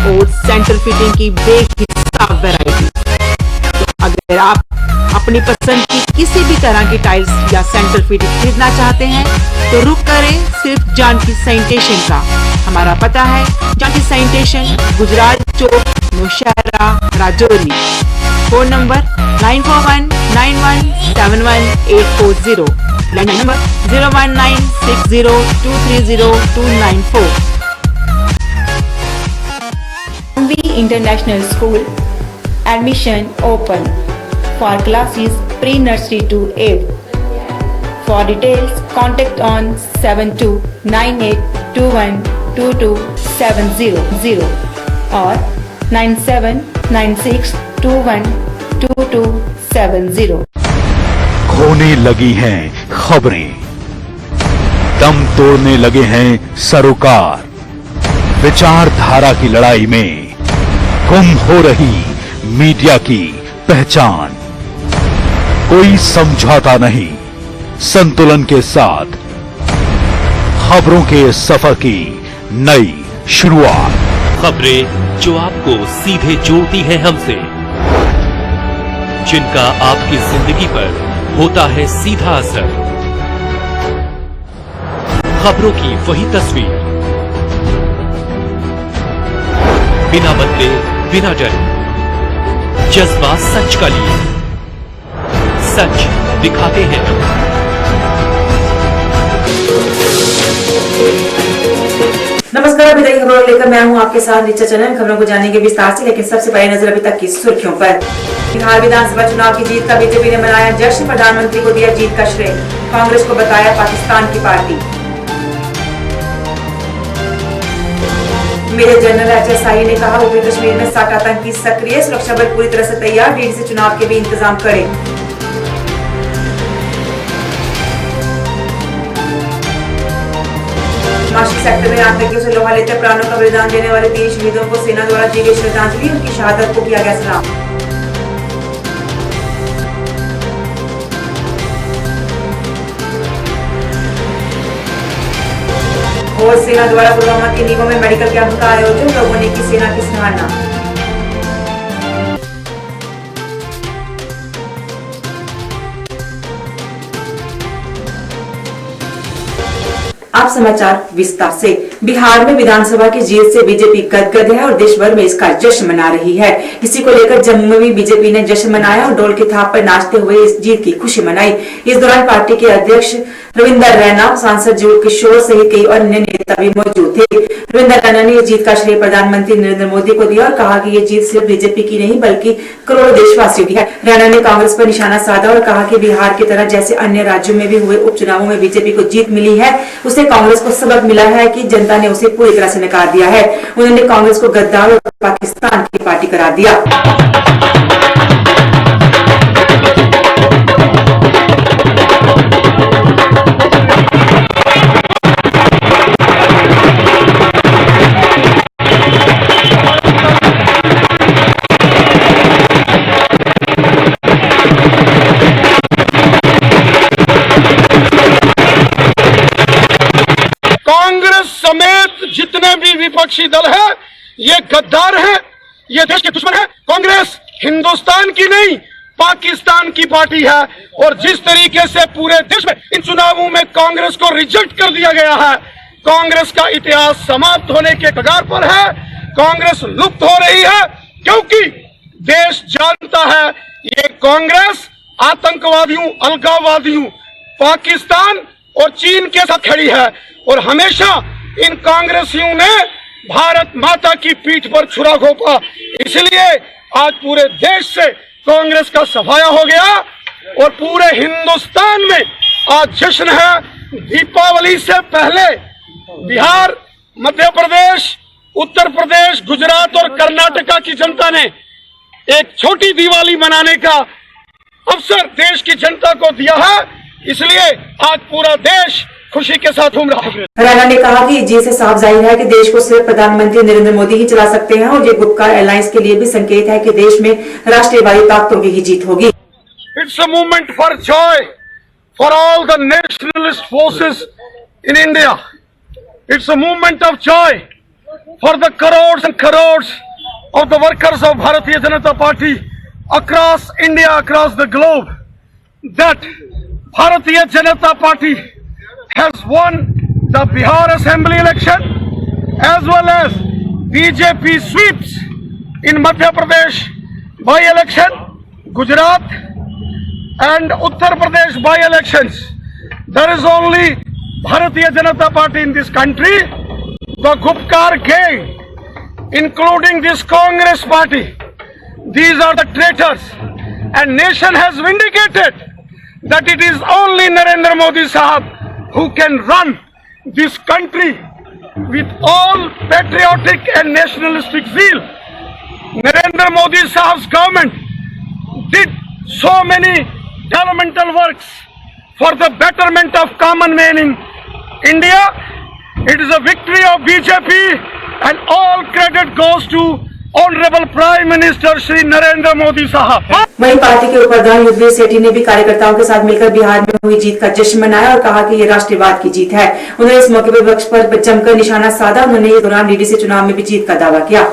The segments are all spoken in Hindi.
और सेंटर फिटिंग की बेहिसाब वैरायटी। तो अगर आप अपनी पसंद की किसी भी तरह की टाइल्स या सेंटर फिटिंग खरीदना चाहते हैं तो रुक करें सिर्फ जानकी सैनिटेशन का। हमारा पता है Janaki sanitation, Gujarat Chowk, Nowshera, Rajouri. Phone number 9419171840, landline number 01960230294। Amvi International School admission open for classes pre-nursery to 8. For details, contact on 7298212270 or 9796212270। खोने लगी हैं खबरें, दम तोड़ने लगे हैं सरोकार। विचारधारा की लड़ाई में गुम हो रही मीडिया की पहचान। कोई समझौता नहीं, संतुलन के साथ खबरों के सफर की नई शुरुआत। खबरें जो आपको सीधे जोड़ती हैं हमसे, जिनका आपकी जिंदगी पर होता है सीधा असर। खबरों की वही तस्वीर, बिना बदले बिना डरे, जज्बा सच का लिए, सच दिखाते हैं। नमस्कार, अभी तक खबरों लेकर मैं हूं आपके साथ नीचा चैनल। खबरों को जानेंगे विस्तार से, लेकिन सबसे पहले नजर अभी तक की सुर्खियों पर। बिहार विधानसभा चुनाव की जीत का बीजेपी ने मनाया जश्न, प्रधानमंत्री को दिया जीत का श्रेय, कांग्रेस को बताया पाकिस्तान की पार्टी। मेजर जनरल HSI ने कहा उत्तरी कश्मीर में 60 आतंकी सक्रिय, सुरक्षा बल पूरी तरह से तैयार, डीडीसी चुनाव के भी इंतजाम करें। माशिक सेक्टर में आतंकियों से लोहा लेते प्राणों का बलिदान देने वाले 3 शहीदों को सेना द्वारा दी गई श्रद्धांजलि, उनकी शहादत को किया गया सलाम। और सेना द्वारा पुलवामा के नीमों में मेडिकल कैंप का आयोजन, लोगों ने की सेना की सराहना। आप समाचार विस्तार से। बिहार में विधानसभा की जीत से बीजेपी गदगद है और देश भर में इसका जश्न मना रही है। इसी को लेकर जम्मू में भी बीजेपी ने जश्न मनाया और ढोल की थाप पर नाचते हुए इस जीत की खुशी मनाई। इस दौरान पार्टी के अध्यक्ष रविंदर रैना, सांसद जुगल किशोर सहित कई अन्य नेता भी मौजूद थे। रविंदर रैना ने इस जीत का श्रेय प्रधानमंत्री नरेंद्र मोदी को दिया और कहा कि ये जीत सिर्फ बीजेपी की नहीं बल्कि करोड़ों देशवासियों की है। रैना ने कांग्रेस पर निशाना साधा और कहा कि बिहार की तरह जैसे अन्य राज्यों में भी हुए उपचुनावों में बीजेपी को जीत मिली है, उसे कांग्रेस को सबक मिला है कि जनता ने उसे पूरी तरह से नकार दिया है। उन्होंने कांग्रेस को गद्दार और पाकिस्तान की पार्टी करार दिया। जितने भी विपक्षी दल है ये गद्दार है, ये देश के दुश्मन है। कांग्रेस हिंदुस्तान की नहीं पाकिस्तान की पार्टी है और जिस तरीके से पूरे देश में इन चुनावों में कांग्रेस को रिजेक्ट कर दिया गया है, कांग्रेस का इतिहास समाप्त होने के कगार पर है। कांग्रेस लुप्त हो रही है क्योंकि देश जानता है ये कांग्रेस आतंकवादियों, अलगाववादियों, पाकिस्तान और चीन के साथ खड़ी है और हमेशा इन कांग्रेसियों ने भारत माता की पीठ पर छुरा घोंपा। इसलिए आज पूरे देश से कांग्रेस का सफाया हो गया और पूरे हिंदुस्तान में आज जश्न है। दीपावली से पहले बिहार, मध्य प्रदेश, उत्तर प्रदेश, गुजरात और कर्नाटका की जनता ने एक छोटी दिवाली मनाने का अवसर देश की जनता को दिया है। इसलिए आज पूरा देश खुशी के साथ घूम रहा है। रैना ने कहा कि जीत से साफ जाहिर है कि देश को सिर्फ प्रधानमंत्री नरेंद्र मोदी ही चला सकते हैं और ये गुपकार अलायंस के लिए भी संकेत है कि देश में राष्ट्रीयवादी ताकतों की ही जीत होगी। It's a movement for Joy for all the nationalist forces in India. It's a movement of Joy for the crores and crores of the workers of Bharatiya Janata Party across India, across the globe, that Bharatiya Janata Party has won the Bihar Assembly election as well as BJP sweeps in Madhya Pradesh by-election, Gujarat and Uttar Pradesh by-elections. There is only Bharatiya Janata Party in this country. The Gupkar gang, including this Congress party, these are the traitors, and nation has vindicated that it is only Narendra Modi Sahab who can run this country with all patriotic and nationalistic zeal. Narendra Modi Sahab's government did so many developmental works for the betterment of common man in India. It is a victory of BJP and all credit goes to Honorable Prime Minister Shri Narendra Modi Sahab. वहीं पार्टी के उपाध्यक्ष युद्धवीर सेठी ने भी कार्यकर्ताओं के साथ मिलकर बिहार में हुई जीत का जश्न मनाया और कहा कि ये राष्ट्रवाद की जीत है। उन्होंने इस मौके पर विपक्ष पर जमकर निशाना साधा। उन्होंने इस दौरान डीडीसी चुनाव में भी जीत का दावा किया।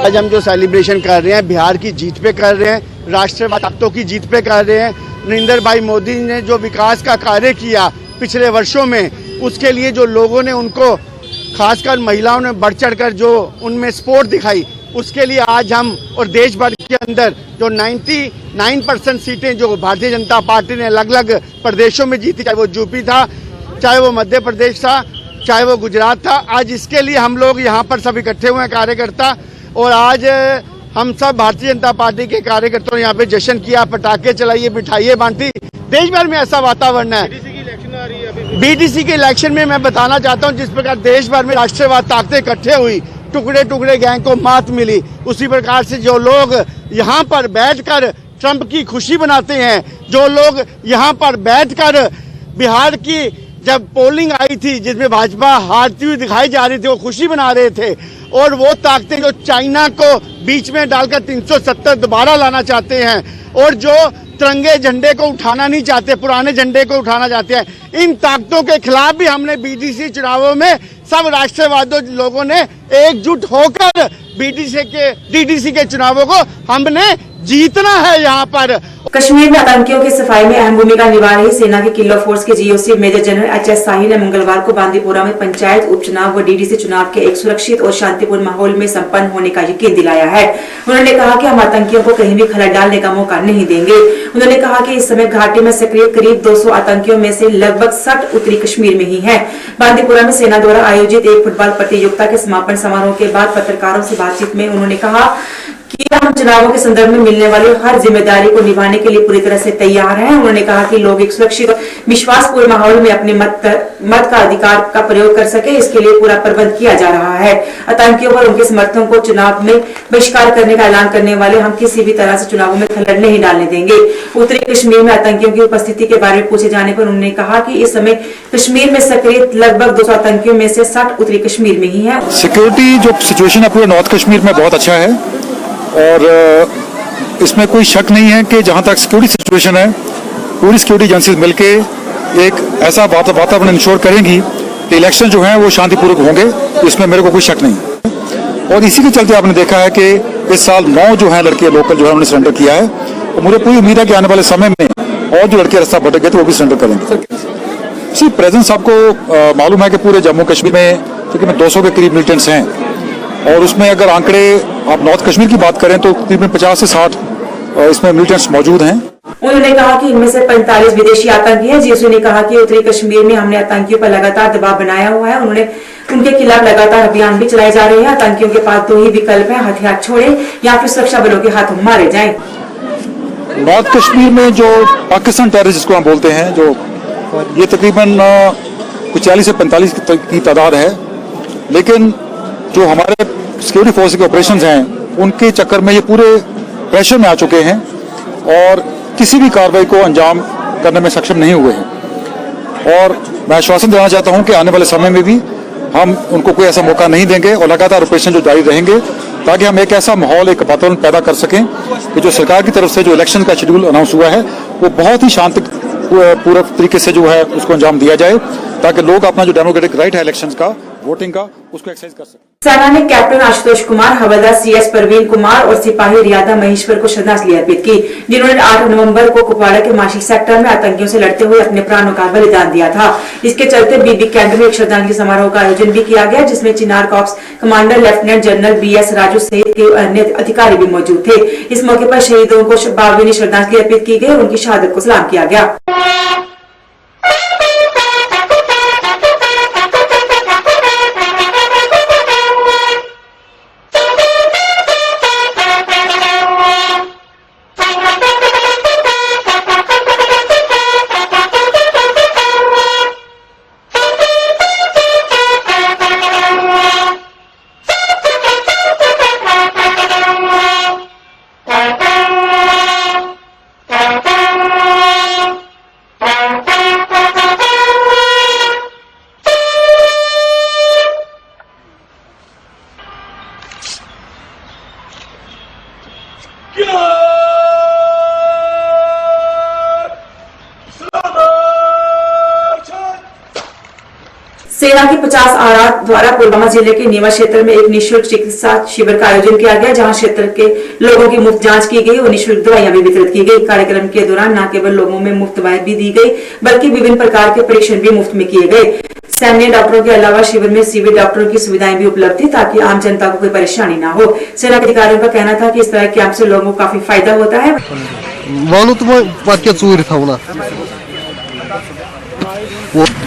आज हम जो सेलिब्रेशन कर रहे हैं बिहार की जीत पे कर रहे हैं, राष्ट्रवादी ताकतों की जीत पे कर रहे हैं। नरेंद्र भाई मोदी ने जो विकास का कार्य किया पिछले वर्षों में, उसके लिए जो लोगों ने उनको, खासकर महिलाओं ने बढ़ चढ़ कर जो उनमें सपोर्ट दिखाई, उसके लिए आज हम और देश भर के अंदर जो 99% सीटें जो भारतीय जनता पार्टी ने अलग अलग प्रदेशों में जीती, चाहे वो यूपी था, चाहे वो मध्य प्रदेश था, चाहे वो गुजरात था, आज इसके लिए हम लोग यहाँ पर सब इकट्ठे हुए हैं कार्यकर्ता। और आज हम सब भारतीय जनता पार्टी के कार्यकर्ताओं ने यहाँ पे जश्न किया, पटाखे चलाइए, मिठाइयाँ बांटी। देश भर में ऐसा वातावरण है। बीटीसी के इलेक्शन में मैं बताना चाहता हूँ, जिस प्रकार देश भर में राष्ट्रवाद ताकतें इकट्ठे हुई, टुकड़े टुकड़े गैंग को मात मिली, उसी प्रकार से जो लोग यहाँ पर बैठकर ट्रंप की खुशी बनाते हैं, जो लोग यहाँ पर बैठकर बिहार की जब पोलिंग आई थी जिसमें भाजपा हारती हुई दिखाई जा रही थी, वो खुशी मना रहे थे, और वो ताकतें जो चाइना को बीच में डालकर 370 दोबारा लाना चाहते हैं, और जो तिरंगे झंडे को उठाना नहीं चाहते, पुराने झंडे को उठाना चाहते हैं, इन ताकतों के खिलाफ भी हमने बीटीसी चुनावों में सब राष्ट्रवादी लोगों ने एकजुट होकर डीडीसी के चुनावों को हमने जीतना है। यहाँ पर कश्मीर में आतंकियों की सफाई में अहम भूमिका निभा रही सेना के किल ऑफ फोर्स के जीओसी मेजर जनरल एचएस शाही ने मंगलवार को बांदीपुरा में पंचायत उपचुनाव व डीडीसी चुनाव के एक सुरक्षित और शांतिपूर्ण माहौल में संपन्न होने का यकीन दिलाया है। उन्होंने कहा कि हम आतंकियों को कहीं भी खलल डालने का मौका नहीं देंगे। उन्होंने कहा कि इस समय घाटी में सक्रिय करीब 200 आतंकियों में से लगभग 60 उत्तरी कश्मीर में ही है। बांदीपुरा में सेना द्वारा आयोजित एक फुटबॉल प्रतियोगिता के समापन समारोह के बाद पत्रकारों से बातचीत में उन्होंने कहा कि हम चुनावों के संदर्भ में मिलने वाली हर जिम्मेदारी को निभाने के लिए पूरी तरह से तैयार हैं। उन्होंने कहा कि लोग एक सुरक्षित विश्वासपूर्ण माहौल में अपने मत का अधिकार का प्रयोग कर सके, इसके लिए पूरा प्रबंध किया जा रहा है। आतंकियों पर उनके समर्थकों को चुनाव में बहिष्कार करने का ऐलान करने वाले हम किसी भी तरह से चुनावों में खलल नहीं डालने देंगे। उत्तरी कश्मीर में आतंकियों की उपस्थिति के बारे में पूछे जाने पर उन्होंने कहा कि इस समय कश्मीर में सक्रिय लगभग 200 आतंकियों में से 60 उत्तरी कश्मीर में ही है। सिक्योरिटी जो सिचुएशन है पूरे नॉर्थ कश्मीर में बहुत अच्छा है, और इसमें कोई शक नहीं है कि जहां तक सिक्योरिटी सिचुएशन है, पूरी सिक्योरिटी एजेंसीज मिलके एक ऐसा वातावरण इंश्योर करेंगी कि इलेक्शन जो है वो शांतिपूर्वक होंगे, इसमें मेरे को कोई शक नहीं। और इसी के चलते आपने देखा है कि इस साल 9 जो है लड़के लोकल जो है उन्होंने सरेंडर किया है, और मुझे पूरी उम्मीद है कि आने वाले समय में और जो लड़के रास्ता भटक गए तो वो भी सरेंडर करेंगे। इसी प्रेजेंस आपको मालूम है कि पूरे जम्मू कश्मीर में तकरीबन 200 के करीब मिलिटेंट्स हैं, और उसमें अगर आंकड़े आप नॉर्थ कश्मीर की बात करें तो तकरीबन 50 से 60 इसमें मिलिटेंट्स मौजूद हैं। उन्होंने कहा कि इनमें से 45 विदेशी आतंकी हैं। जीएसयू ने कहा कि उत्तरी कश्मीर में हमने आतंकियों पर लगातार दबाव बनाया हुआ है। उन्होंने उनके खिलाफ लगातार अभियान भी चलाए जा रहे हैं। आतंकियों के पास 2 ही विकल्प है, हथियार छोड़े या फिर सुरक्षा बलों के हाथों मारे जाएं। नॉर्थ कश्मीर में जो पाकिस्तान टेररिस्ट जिसको हम बोलते हैं, जो ये तकरीबन कुछ 40 से 45 की तादाद है, लेकिन जो हमारे सिक्योरिटी फोर्स के ऑपरेशंस हैं उनके चक्कर में ये पूरे प्रेशर में आ चुके हैं और किसी भी कार्रवाई को अंजाम करने में सक्षम नहीं हुए हैं। और मैं आश्वासन देना चाहता हूं कि आने वाले समय में भी हम उनको कोई ऐसा मौका नहीं देंगे और लगातार ऑपरेशन जो जारी रहेंगे ताकि हम एक ऐसा माहौल, एक वातावरण पैदा कर सकें कि जो सरकार की तरफ से जो इलेक्शन का शेड्यूल अनाउंस हुआ है वो बहुत ही शांति पूर्वक तरीके से जो है उसको अंजाम दिया जाए ताकि लोग अपना जो डेमोक्रेटिक राइट है इलेक्शंस का, वोटिंग का, उसको एक्सरसाइज कर सकें। सेना ने कैप्टन आशुतोष कुमार, हवलदार CS परवीन कुमार और सिपाही रियादा महेश्वर को श्रद्धांजलि अर्पित की, जिन्होंने 8 नवंबर को कुपवाड़ा के माशी सेक्टर में आतंकियों से लड़ते हुए अपने प्राणों का बलिदान दिया था। इसके चलते बीबी कैंट में एक श्रद्धांजलि समारोह का आयोजन भी किया गया, जिसमें Chinar corps commander lieutenant general BS Raju सहित के अन्य अधिकारी भी मौजूद थे। इस मौके पर शहीदों को भावभीनी श्रद्धांजलि अर्पित की गई, उनकी शहादत को सलाम किया गया। सेना के 50 आर द्वारा पुलवामा जिले के नीवा क्षेत्र में एक निःशुल्क चिकित्सा शिविर का आयोजन किया गया, जहां क्षेत्र के लोगों की मुफ्त जांच की गई और निःशुल्क दवाइयां भी वितरित की गई। कार्यक्रम के दौरान न केवल लोगों में मुफ्त दवाएं भी दी गई, बल्कि विभिन्न प्रकार के परीक्षण भी मुफ्त में किए गए। सैन्य डॉक्टरों के अलावा शिविर में सिविल डॉक्टरों की सुविधाएं भी उपलब्ध थी, ताकि आम जनता को कोई परेशानी न हो। सेना के अधिकारियों का कहना था कि इस तरह के कैंप से लोगों को काफी फायदा होता है।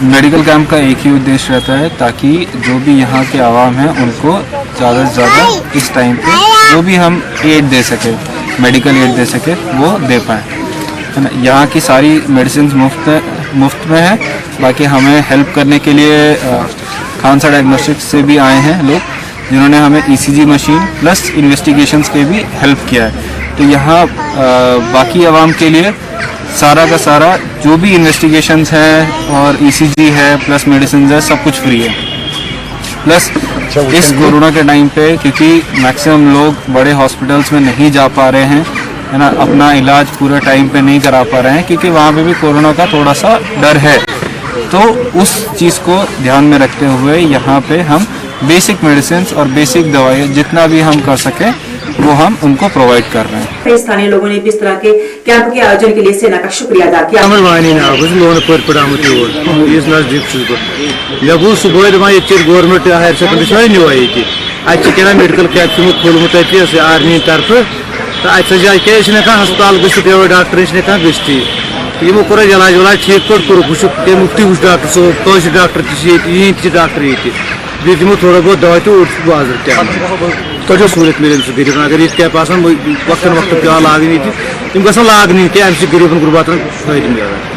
मेडिकल कैंप का एक ही उद्देश्य रहता है ताकि जो भी यहाँ के आवाम हैं उनको ज़्यादा से ज़्यादा इस टाइम पे जो भी हम एड दे सके, मेडिकल एड दे सके, वो दे पाएँ, है ना। यहाँ की सारी मेडिसिन मुफ्त में है। बाकी हमें हेल्प करने के लिए खानसा डायग्नोस्टिक्स से भी आए हैं लोग, जिन्होंने हमें ECG मशीन प्लस इन्वेस्टिगेशंस के भी हेल्प किया है। तो यहाँ बाकी आवाम के लिए सारा का सारा जो भी इन्वेस्टिगेशंस है और ECG है प्लस मेडिसिन है, सब कुछ फ्री है। प्लस इस कोरोना के टाइम पे क्योंकि मैक्सिमम लोग बड़े हॉस्पिटल्स में नहीं जा पा रहे हैं, है ना, अपना इलाज पूरे टाइम पे नहीं करा पा रहे हैं क्योंकि वहाँ पे भी कोरोना का थोड़ा सा डर है। तो उस चीज़ को ध्यान में रखते हुए यहाँ पे हम बेसिक मेडिसिन और बेसिक दवाई जितना भी हम कर सकें वो हम उनको प्रोवाइड कर रहे हैं। स्थानीय लोगों ने भी इस तरह के कैंप के आयोजन के लिए सेना का शुक्रिया अदा किया। गवर्नमेंट हायर सेकेंडरी क्या मेडिकल कैंप खोलमुत आर्मी तरफ तो क्या हस्पताल गो डॉक्टर गति यमो कोर इलाज वलाज ठीक पे मुफ्ती वो डॉक्टर सोब डॉक्टर डॉक्टर ये दिमो थोड़ा बहुत दवा तो बाजार तो सहूलियत मिले गरीबन अगर ये कैप वक्तन वक्त पे लागन गम लागन क्या गरीबन गुरबातन फायदे मिले।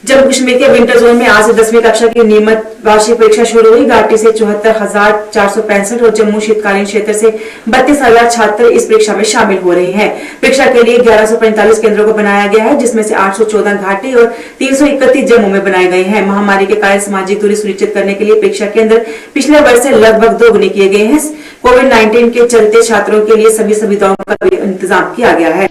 जम्मू कश्मीर के विंटर जोन में आज से 10वीं कक्षा की नियमित वार्षिक परीक्षा शुरू हुई। घाटी से 74,465 और जम्मू शीतकालीन क्षेत्र से 32,000 छात्र इस परीक्षा में शामिल हो रहे हैं। परीक्षा के लिए 1145 केंद्रों को बनाया गया है, जिसमें से 814 घाटी और 331 जम्मू में बनाए गए हैं। महामारी के कारण सामाजिक दूरी सुनिश्चित करने के लिए परीक्षा केंद्र पिछले वर्ष से लगभग दोगुने किए गए हैं। कोविड-19 के चलते छात्रों के लिए सभी सुविधाओं का भी इंतजाम किया गया है।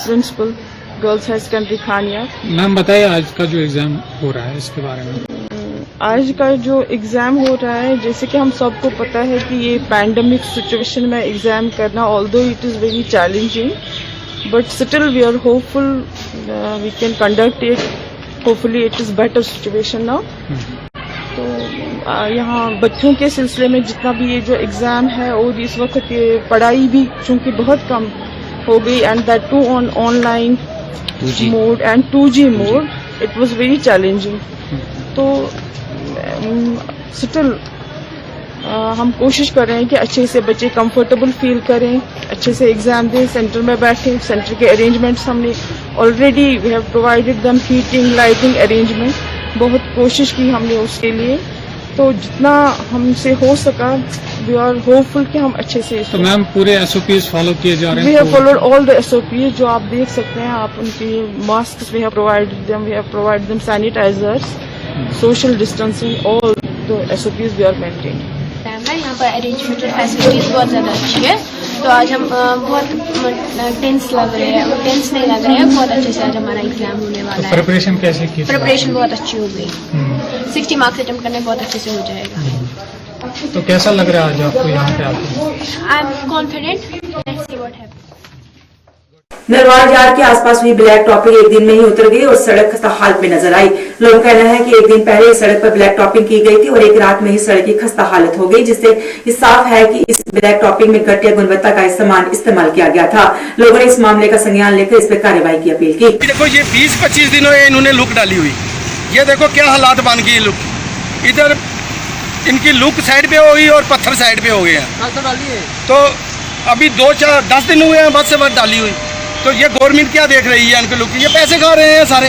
Principal girls high secondary खानिया। Ma'am बताइए आज का जो एग्जाम हो रहा है इसके बारे में। आज का जो एग्ज़ाम हो रहा है, जैसे कि हम सबको पता है कि ये पैंडमिक सिचुएशन में एग्ज़ाम करना although it is very challenging, but still we are hopeful we can conduct it. Hopefully it is better situation now. तो यहाँ बच्चों के सिलसिले में जितना भी ये जो एग्ज़ाम है और इस वक्त पढ़ाई भी चूँकि बहुत कम हो गई and that too on online mode and 2G mode, it was very challenging. तो स्टिल हम कोशिश कर रहे हैं कि अच्छे से बच्चे कंफर्टेबल फील करें, अच्छे से एग्ज़ाम दें, सेंटर में बैठें। सेंटर के अरेंजमेंट्स हमने already we have provided them heating lighting arrangement, बहुत कोशिश की हमने उसके लिए। तो जितना हमसे हो सका वी आर होपफुल कि हम अच्छे से तो मैम पूरे SOPs फॉलो किए जा रहे वी हैं have followed all the SOPs जो आप देख सकते हैं आप उनकी mask we have provide them sanitizers social distancing all the SOPs we are maintain. यहाँ पर अरेंजमेंट और फैसिलिटीज बहुत ज़्यादा अच्छी है, तो आज हम बहुत टेंस लग रहे हैं, टेंस नहीं लग रहे हैं, बहुत अच्छे से आज हमारा एग्जाम होने वाला है। प्रिपरेशन कैसे की? प्रिपरेशन बहुत अच्छी हो गई, 60 मार्क्स अटेम्प्ट करने बहुत अच्छे से हो जाएगा। तो कैसा लग रहा है आज आपको यहाँ पे आके? I am confident, let's see what happens. Narwal yard के आसपास हुई ब्लैक टॉपिंग एक दिन में ही उतर गई और सड़क खस्ता हालत में नजर आई। लोगों का कहना है कि एक दिन पहले इस सड़क पर ब्लैक टॉपिंग की गई थी और एक रात में ही सड़क की खस्ता हालत हो गई, जिससे ये साफ है कि इस ब्लैक टॉपिंग में घटिया गुणवत्ता का सामान इस्तेमाल किया गया था। लोगों ने इस मामले का संज्ञान लेकर इस पर कार्रवाई की अपील की। देखो ये 20-25 दिनों में इन्होंने लुक डाली हुई, ये देखो क्या हालात बन गई लुक। इधर इनकी लुक साइड पे हो गई और पत्थर साइड पे हो गए हैं। तो अभी 2-4-10 दिन हुए हैं बस से बस डाली हुई। तो ये गवर्नमेंट क्या देख रही है इनके लुक, ये पैसे खा रहे हैं सारे।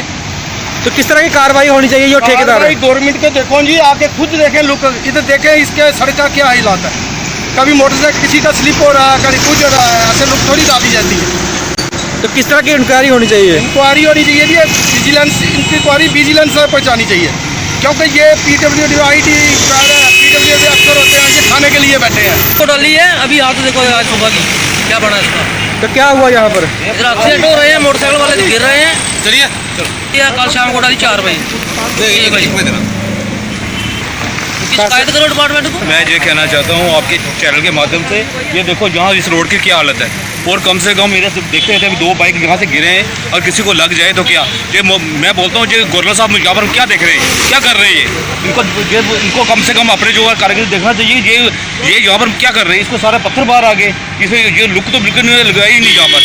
तो किस तरह की कार्रवाई होनी चाहिए जो ठेकेदार है? गवर्नमेंट के देखो जी, आके खुद देखें लुक, इधर देखें इसके सड़क का क्या हालात है। कभी मोटरसाइकिल किसी का स्लिप हो रहा है, कभी कुछ हो रहा है, ऐसे लुक थोड़ी डाली जाती है। तो किस तरह की इंक्वायरी होनी चाहिए? इंक्वायरी होनी चाहिए जी, विजिलेंस इंक्वायरी विजिलेंस पर पहुँचानी चाहिए, क्योंकि ये PWD IT PWD अफसर होते हैं, ये खाने के लिए बैठे हैं। तो डाली है अभी यहाँ तो देखो आज सुबह की क्या बना इसका। तो क्या हुआ यहाँ पर? एक्सीडेंट हो रहे हैं, मोटरसाइकिल वाले गिर रहे हैं। चलिए कल शाम को डाली 4 बजे। शिकायत करो डिपार्टमेंट को। मैं ये कहना चाहता हूँ आपके चैनल के माध्यम से, ये देखो यहाँ इस रोड की क्या हालत है, और कम से कम मेरे देखते थे 2 बाइक यहाँ से गिरे हैं और किसी को लग जाए तो क्या। ये मैं बोलता हूँ ये गवर्नर साहब यहाँ पर क्या देख रहे हैं, क्या कर रहे हैं इनको कम से कम अपने जो कार्यक्रम देखना चाहिए। ये यहाँ पर क्या कर रहे हैं, इसको सारे पत्थर बाहर आ गए, इसमें ये लुक तो बिल्कुल लगाई ही नहीं यहाँ पर,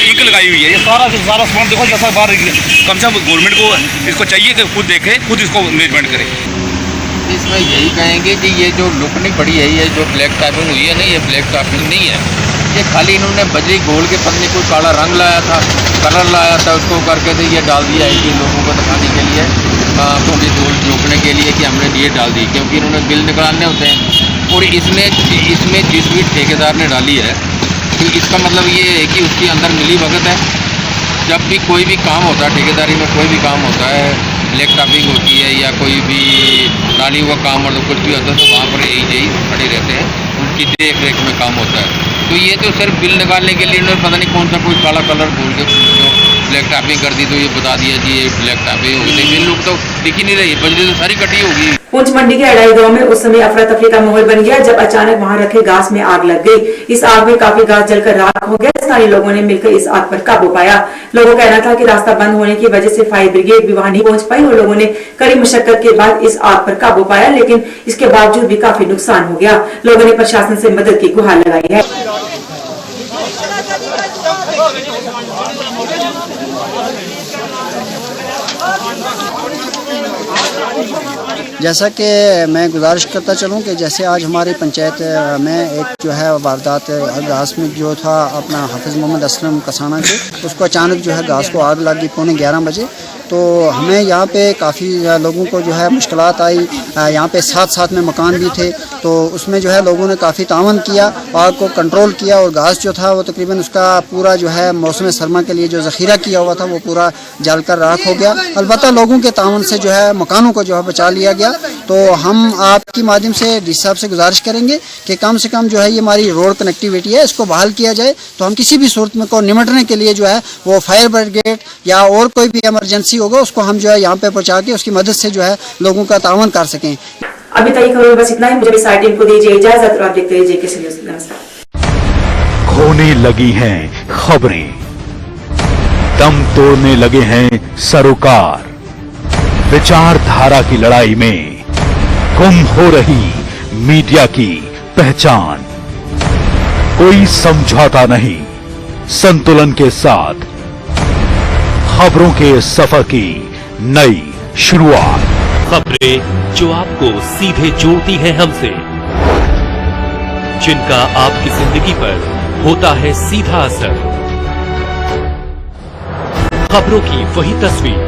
इंक लगाई हुई है। ये सारा सामान देखो जैसा बाहर, कम से कम गवर्नमेंट को इसको चाहिए कि खुद देखे, खुद इसको मैनेजमेंट करे। इसमें यही कहेंगे कि ये जो लुक नहीं पड़ी है, ये जो ब्लैक टॉपिंग हुई है ना, ये ब्लैक टॉपिंग नहीं है। ये खाली इन्होंने बजरी घोल के पत्नी कोई काला रंग लाया था, कलर लाया था, उसको करके तो ये डाल दिया है कि लोगों को दिखाने के लिए, आँखों की धूल रोकने के लिए कि हमने ये डाल दी, क्योंकि इन्होंने बिल निकालने होते हैं। और इसमें जिस भी ठेकेदार ने डाली है, तो इसका मतलब ये है कि उसके अंदर मिली भगत है। जब भी कोई भी काम होता है ठेकेदारी में, कोई भी काम होता है, ब्लैक टॉपिंग होती है या कोई भी डाली हुआ काम और कुछ भी होता है, तो वहाँ पर यही खड़े रहते हैं, उनकी देख रेख में काम होता है। तो ये तो सिर्फ बिल निकालने के लिए इन्होंने पता नहीं कौन सा कोई काला कलर भूल के जो ब्लैक टॉपिंग कर दी, तो ये बता दिया कि ये ब्लैक टॉपिंग होगी, लेकिन लुक तो दिख ही नहीं रही, बजरी तो सारी कटी होगी। पूंछ मंडी के अड़ाई गांव में उस समय अफरा तफरी का माहौल बन गया जब अचानक वहां रखे घास में आग लग गई। इस आग में काफी घास जलकर राख हो गया। स्थानीय लोगों ने मिलकर इस आग पर काबू पाया। लोगों का कहना था कि रास्ता बंद होने की वजह से फायर ब्रिगेड भी वहां नहीं पहुंच पाई और लोगों ने कड़ी मशक्कत के बाद इस आग पर काबू पाया, लेकिन इसके बावजूद भी काफी नुकसान हो गया। लोगों ने प्रशासन से मदद की गुहार लगाई है। जैसा कि मैं गुजारिश करता चलूं कि जैसे आज हमारी पंचायत में एक जो है वारदात घास में जो था अपना हाफिज़ मोहम्मद असलम कसाना के, उसको अचानक जो है घास को आग लगी 11:15 बजे। तो हमें यहाँ पे काफ़ी लोगों को जो है मुश्किलात आई। यहाँ पे साथ में मकान भी थे, तो उसमें जो है लोगों ने काफ़ी तावन किया, आग को कंट्रोल किया और घास जो था वो तकरीबन उसका पूरा जो है मौसम सरमा के लिए जो ज़ख़ीरा किया हुआ था वो पूरा जलकर राख हो गया। अलबत्ता लोगों के तावन से जो है मकानों को जो है बचा लिया गया। तो हम आपकी माध्यम से डीसी साहब से गुजारिश करेंगे कि कम से कम जो है ये हमारी रोड कनेक्टिविटी है, इसको बहाल किया जाए, तो हम किसी भी सूरत में को निपटने के लिए जो है वो फायर ब्रिगेड या और कोई भी इमरजेंसी होगा उसको हम जो है यहाँ पे पहुँचा के उसकी मदद से जो है लोगों का तावन कर सकें। अभी तक खबरों में बस इतना ही। मुझे भी सारी टीम को दीजिए इजाजत और आप देखते रहिए जेके न्यूज़। नमस्कार। खोने लगी हैं खबरें, दम तोड़ने लगे हैं सरोकार, विचारधारा की लड़ाई में गुम हो रही मीडिया की पहचान। कोई समझौता नहीं, संतुलन के साथ खबरों के सफर की नई शुरुआत। खबरें जो आपको सीधे जोड़ती हैं हमसे, जिनका आपकी जिंदगी पर होता है सीधा असर। खबरों की वही तस्वीर